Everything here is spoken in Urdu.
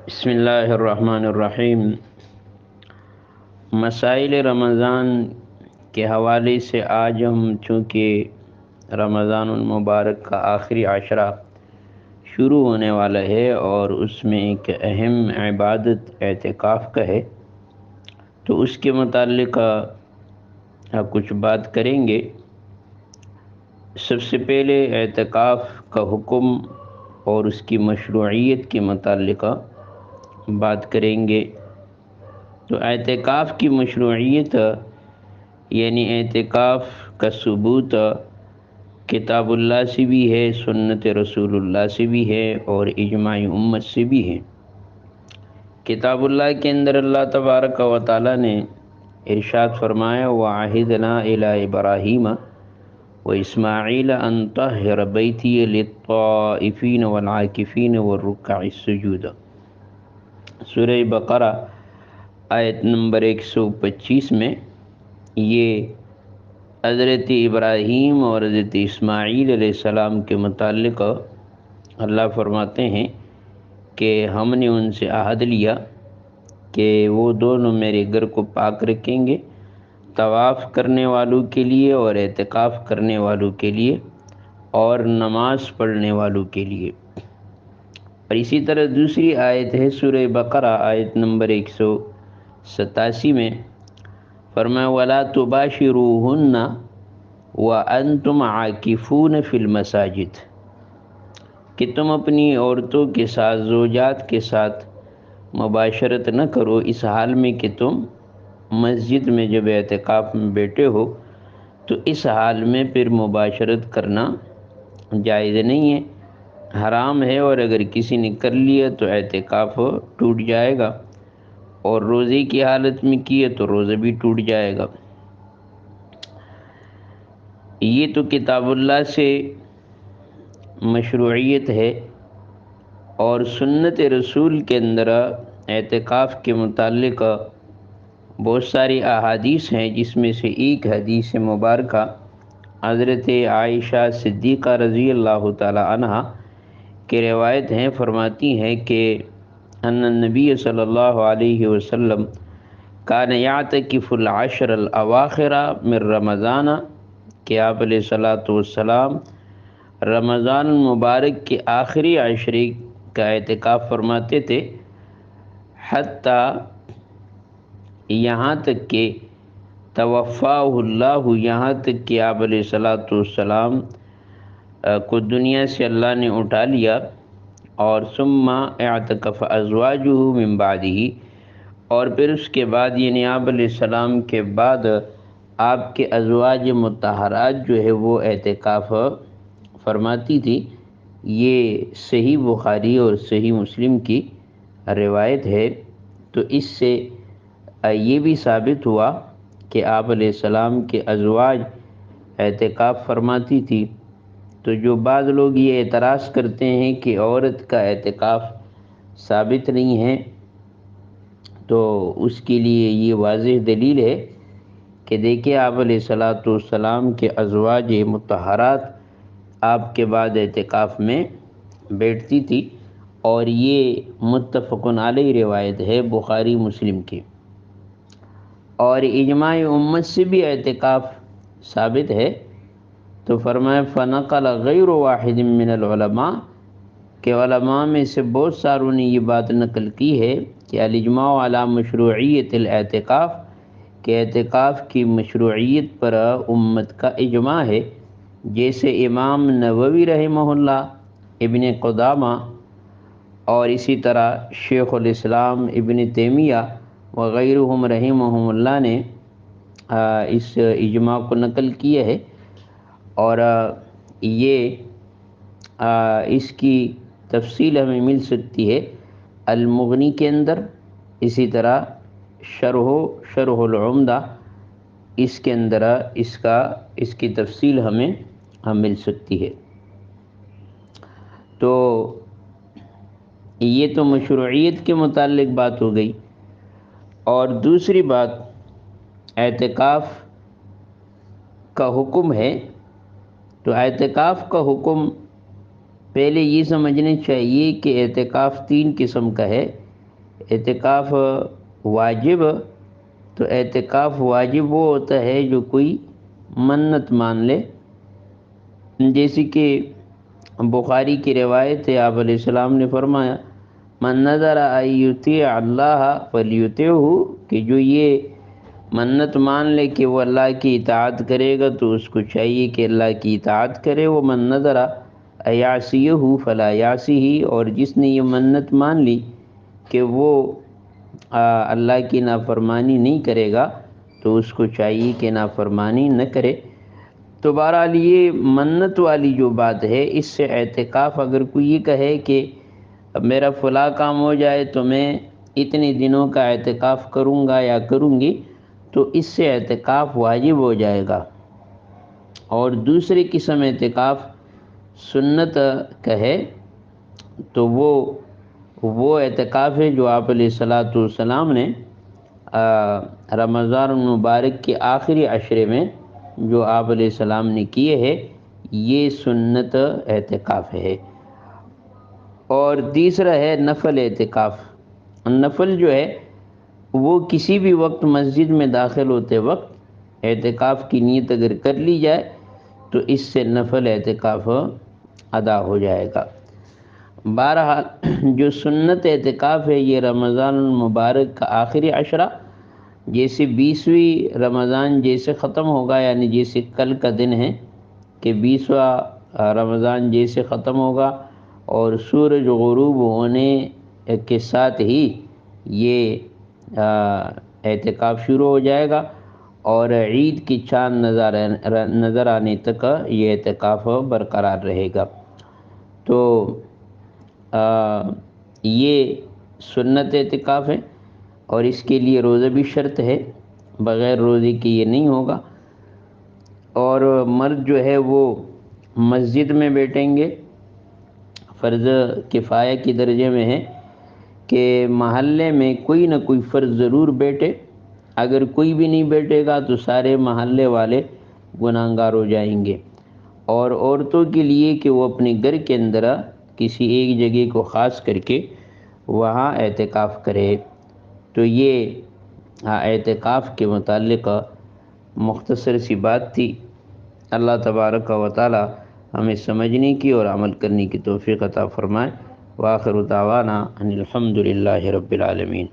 بسم اللہ الرحمن الرحیم۔ مسائل رمضان کے حوالے سے آج ہم چونکہ رمضان المبارک کا آخری عشرہ شروع ہونے والا ہے اور اس میں ایک اہم عبادت اعتکاف کا ہے، تو اس کے متعلق کچھ بات کریں گے۔ سب سے پہلے اعتکاف کا حکم اور اس کی مشروعیت کے متعلق بات کریں گے۔ تو اعتکاف کی مشروعیت یعنی اعتکاف کا ثبوت کتاب اللہ سے بھی ہے، سنت رسول اللہ سے بھی ہے اور اجماع امت سے بھی ہے۔ کتاب اللہ کے اندر اللہ تبارک و تعالی نے ارشاد فرمایا وَعَهِدْنَا إِلَىٰ إِبْرَاهِيمَ وَإِسْمَاعِيلَ أَن طَهِّرَ بَيْتِيَ لِلطَّائِفِينَ وَالْعَاكِفِينَ وَالرُّكَّعِ السُّجُودِ۔ سورہ بقرہ آیت نمبر 125 میں یہ حضرت ابراہیم اور حضرت اسماعیل علیہ السلام کے متعلق اللہ فرماتے ہیں کہ ہم نے ان سے عہد لیا کہ وہ دونوں میرے گھر کو پاک رکھیں گے، طواف کرنے والوں کے لیے اور اعتکاف کرنے والوں کے لیے اور نماز پڑھنے والوں کے لیے۔ اور اسی طرح دوسری آیت ہے سورہ بقرہ آیت نمبر 187 میں فرمایا وَلَا تُبَاشِرُوهُنَّ وَأَنْتُمْ عَاكِفُونَ فِي الْمَسَاجِدِ، کہ تم اپنی عورتوں کے ساتھ، زوجات کے ساتھ مباشرت نہ کرو اس حال میں کہ تم مسجد میں جب اعتکاف میں بیٹھے ہو، تو اس حال میں پھر مباشرت کرنا جائز نہیں ہے، حرام ہے، اور اگر کسی نے کر لیا تو اعتکاف ٹوٹ جائے گا، اور روزے کی حالت میں کیے تو روزہ بھی ٹوٹ جائے گا۔ یہ تو کتاب اللہ سے مشروعیت ہے، اور سنت رسول کے اندر اعتکاف کے متعلق بہت ساری احادیث ہیں، جس میں سے ایک حدیث مبارکہ حضرت عائشہ صدیقہ رضی اللہ تعالی عنہ کی روایت ہیں، فرماتی ہیں کہ ان النبی صلی اللہ علیہ وسلم کان یعتکف العشر الاواخر من رمضان، کہ آپ علیہ الصلوۃ والسلام رمضان المبارک کے آخری عشرے کا اعتکاف فرماتے تھے، حتیٰ یہاں تک کہ توفاہ اللہ، یہاں تک کہ آپ علیہ الصلوۃ والسلام کو دنیا سے اللہ نے اٹھا لیا، اور ثم اعتکف ازواجہ من بعدہ، اور پھر اس کے بعد یعنی آپ علیہ السلام کے بعد آپ کے ازواج مطہرات جو ہے وہ اعتکاف فرماتی تھی۔ یہ صحیح بخاری اور صحیح مسلم کی روایت ہے۔ تو اس سے یہ بھی ثابت ہوا کہ آپ علیہ السلام کے ازواج اعتکاف فرماتی تھی۔ تو جو بعض لوگ یہ اعتراض کرتے ہیں کہ عورت کا اعتکاف ثابت نہیں ہے، تو اس کے لیے یہ واضح دلیل ہے کہ دیکھیں آپ علیہ الصلوۃ والسلام کے ازواج مطہرات آپ کے بعد اعتکاف میں بیٹھتی تھی، اور یہ متفق علیہ روایت ہے بخاری مسلم کی۔ اور اجماع امت سے بھی اعتکاف ثابت ہے۔ تو فرمایا فنقل غیر واحد من العلماء، کہ علماء میں سے بہت ساروں نے یہ بات نقل کی ہے کہ الاجماع علی مشروعیت الاعتکاف، کہ اعتکاف کی مشروعیت پر امت کا اجماع ہے، جیسے امام نووی رحمہ اللہ، ابن قدامہ، اور اسی طرح شیخ الاسلام ابن تیمیہ وغیرہم رحمہم اللہ نے اس اجماع کو نقل کیا ہے۔ اور یہ اس کی تفصیل ہمیں مل سکتی ہے المغنی کے اندر، اسی طرح شرح العمدہ، اس کے اندر اس کی تفصیل ہمیں مل سکتی ہے۔ تو یہ تو مشروعیت کے متعلق بات ہو گئی۔ اور دوسری بات اعتکاف کا حکم ہے۔ تو اعتکاف کا حکم پہلے یہ سمجھنے چاہیے کہ اعتکاف 3 قسم کا ہے۔ اعتکاف واجب، تو اعتکاف واجب وہ ہوتا ہے جو کوئی منت مان لے، جیسے کہ بخاری کی روایت ہے، آپ علیہ السلام نے فرمایا من نظر ان یطیع اللہ فلیطعہ، کہ جو یہ منت مان لے کہ وہ اللہ کی اطاعت کرے گا تو اس کو چاہیے کہ اللہ کی اطاعت کرے، وہ من نظر ان یعصیہ فلا یعصیہ، اور جس نے یہ منت مان لی کہ وہ اللہ کی نافرمانی نہیں کرے گا تو اس کو چاہیے کہ نافرمانی نہ کرے۔ تو بہرحال یہ منت والی جو بات ہے، اس سے اعتکاف اگر کوئی یہ کہے کہ اب میرا فلاں کام ہو جائے تو میں اتنے دنوں کا اعتکاف کروں گا یا کروں گی، تو اس سے اعتکاف واجب ہو جائے گا۔ اور دوسری قسم اعتکاف سنت کہے تو وہ اعتکاف ہے جو آپ علیہ الصلاۃ والسلام نے رمضان المبارک کے آخری عشرے میں جو آپ علیہ السلام نے کیے ہے، یہ سنت اعتکاف ہے۔ اور تیسرا ہے نفل اعتکاف۔ نفل جو ہے وہ کسی بھی وقت مسجد میں داخل ہوتے وقت اعتکاف کی نیت اگر کر لی جائے تو اس سے نفل اعتکاف ادا ہو جائے گا۔ بہرحال جو سنت اعتکاف ہے یہ رمضان المبارک کا آخری عشرہ، جیسے 20ویں رمضان جیسے ختم ہوگا، یعنی جیسے کل کا دن ہے کہ 20واں رمضان جیسے ختم ہوگا اور سورج غروب ہونے کے ساتھ ہی یہ اعتکاف شروع ہو جائے گا، اور عید کی چاند نظر آنے تک یہ اعتکاف برقرار رہے گا۔ تو یہ سنت اعتکاف ہے، اور اس کے لیے روزہ بھی شرط ہے، بغیر روزے کے یہ نہیں ہوگا۔ اور مرد جو ہے وہ مسجد میں بیٹھیں گے، فرض کفایہ کی درجے میں ہے کہ محلے میں کوئی نہ کوئی فرد ضرور بیٹھے، اگر کوئی بھی نہیں بیٹھے گا تو سارے محلے والے گناہگار ہو جائیں گے۔ اور عورتوں کے لیے کہ وہ اپنے گھر کے اندر کسی ایک جگہ کو خاص کر کے وہاں اعتکاف کرے۔ تو یہ اعتکاف کے متعلق مختصر سی بات تھی۔ اللہ تبارک و تعالی ہمیں سمجھنے کی اور عمل کرنے کی توفیق عطا فرمائے۔ وآخر دعوانا ان الحمد للہ رب العالمین۔